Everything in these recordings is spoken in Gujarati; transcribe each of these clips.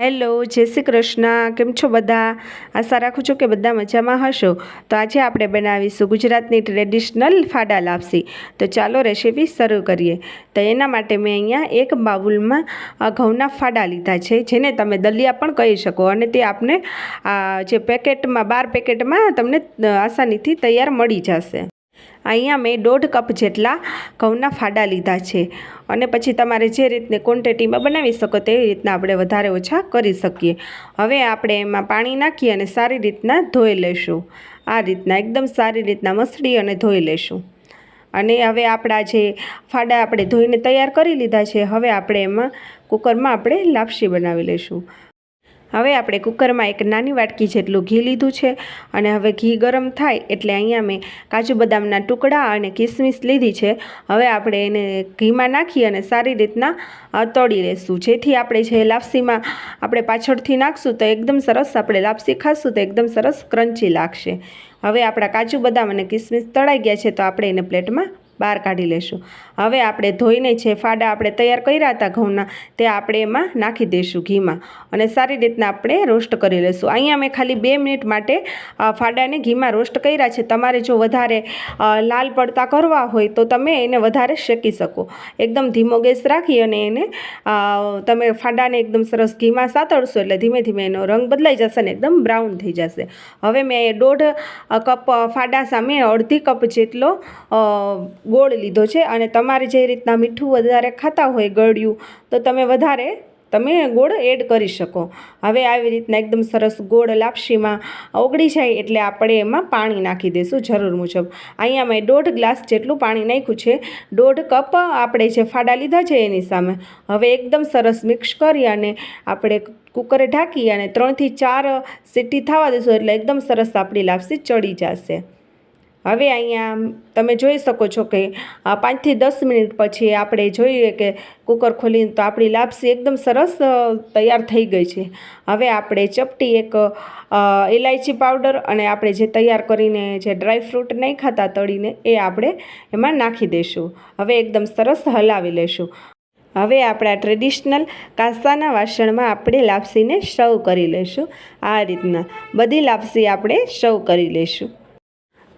હેલો, જય શ્રી કૃષ્ણ. કેમ છો બધા? આશા રાખું છું કે બધા મજામાં હશો. તો આજે આપણે બનાવીશું ગુજરાતની ટ્રેડિશનલ ફાડા લાપસી. તો ચાલો રેસીપી શરૂ કરીએ. તો એના માટે મેં અહીંયા એક બાઉલમાં ઘઉંના ફાડા લીધા છે, જેને તમે દલિયા પણ કહી શકો, અને તે આપને જે પેકેટમાં 12 પેકેટમાં તમને આસાનીથી તૈયાર મળી જશે. અહીંયા મેં 1.5 કપ જેટલા ઘઉંના ફાડા લીધા છે, અને પછી તમારે જે રીતની ક્વોન્ટિટીમાં બનાવી શકો તેવી રીતના આપણે વધારે ઓછા કરી શકીએ. હવે આપણે એમાં પાણી નાખી અને સારી રીતના ધોઈ લઈશું. આ રીતના એકદમ સારી રીતના મસળી અને ધોઈ લઈશું. અને હવે આપણા જે ફાડા આપણે ધોઈને તૈયાર કરી લીધા છે, હવે આપણે એમાં કુકરમાં આપણે લાપસી બનાવી લઈશું. હવે આપણે કુકરમાં એક નાની વાટકી જેટલું ઘી લીધું છે, અને હવે ઘી ગરમ થાય એટલે અહીંયા મેં કાજુ બદામના ટુકડા અને કિસમિસ લીધી છે. હવે આપણે એને ઘીમાં નાખી અને સારી રીતના તળી લઈશું, જેથી આપણે જે લાપસીમાં આપણે પાછળથી નાખશું તો એકદમ સરસ આપણે લાપસી ખાશું તો એકદમ સરસ ક્રન્ચી લાગશે. હવે આપણા કાજુ બદામ અને કિસમિસ તળાઈ ગયા છે, તો આપણે એને પ્લેટમાં બહાર કાઢી લઈશું. હવે આપણે ધોઈને જે ફાડા આપણે તૈયાર કર્યા હતા ઘઉંના, તે આપણે એમાં નાખી દઈશું ઘીમાં, અને સારી રીતના આપણે રોસ્ટ કરી લઈશું. અહીંયા મેં ખાલી 2 મિનિટ માટે ફાડાને ઘીમાં રોસ્ટ કર્યા છે. તમારે જો વધારે લાલ પડતા કરવા હોય તો તમે એને વધારે શેકી શકો. એકદમ ધીમો ગેસ રાખી અને એને તમે ફાડાને એકદમ સરસ ઘીમાં સાતળશો એટલે ધીમે ધીમે એનો રંગ બદલાઈ જશે ને એકદમ બ્રાઉન થઈ જશે. હવે મેં 1.5 કપ ફાડા સામે 1/2 કપ જેટલો ગોળ લીધો છે, અને તમારે જે રીતના મીઠું વધારે ખાતા હોય ગળ્યું, તો તમે ગોળ એડ કરી શકો. હવે આવી રીતના એકદમ સરસ ગોળ લાપસીમાં ઓગળી જાય એટલે આપણે એમાં પાણી નાખી દઈશું જરૂર મુજબ. અહીંયા મેં 1.5 ગ્લાસ જેટલું પાણી નાખ્યું છે, 1.5 કપ આપણે જે ફાડા લીધા છે એની સામે. હવે એકદમ સરસ મિક્સ કરી અને આપણે કુકરે ઢાંકી અને 3 થી 4 સીટી થવા દઈશું, એટલે એકદમ સરસ આપણી લાપસી ચડી જશે. હવે અહીંયા તમે જોઈ શકો છો કે 5 થી 10 મિનિટ પછી આપણે જોઈએ કે કુકર ખોલીને તો આપણી લાપસી એકદમ સરસ તૈયાર થઈ ગઈ છે. હવે આપણે ચપટી એક ઇલાયચી પાવડર અને આપણે જે તૈયાર કરીને જે ડ્રાયફ્રૂટ નહીં ખાતા તળીને, એ આપણે એમાં નાખી દઈશું. હવે એકદમ સરસ હલાવી લઈશું. હવે આપણા ટ્રેડિશનલ કાંસાના વાસણમાં આપણે લાપસીને સર્વ કરી લઈશું. આ રીતના બધી લાપસી આપણે સર્વ કરી લઈશું.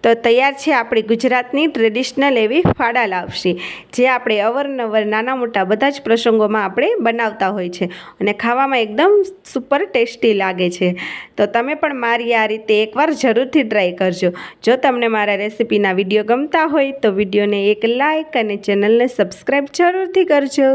તો તૈયાર છે આપણી ગુજરાતની ટ્રેડિશનલ એવી ફાડા લાપસી, જે આપણે અવારનવાર નાના મોટા બધા જ પ્રસંગોમાં આપણે બનાવતા હોય છે, અને ખાવામાં એકદમ સુપર ટેસ્ટી લાગે છે. તો તમે પણ મારી આ રીતે એકવાર જરૂરથી ટ્રાય કરજો. જો તમને મારા રેસિપીના વિડીયો ગમતા હોય તો વિડીયોને એક લાઇક અને ચેનલને સબસ્ક્રાઈબ જરૂરથી કરજો.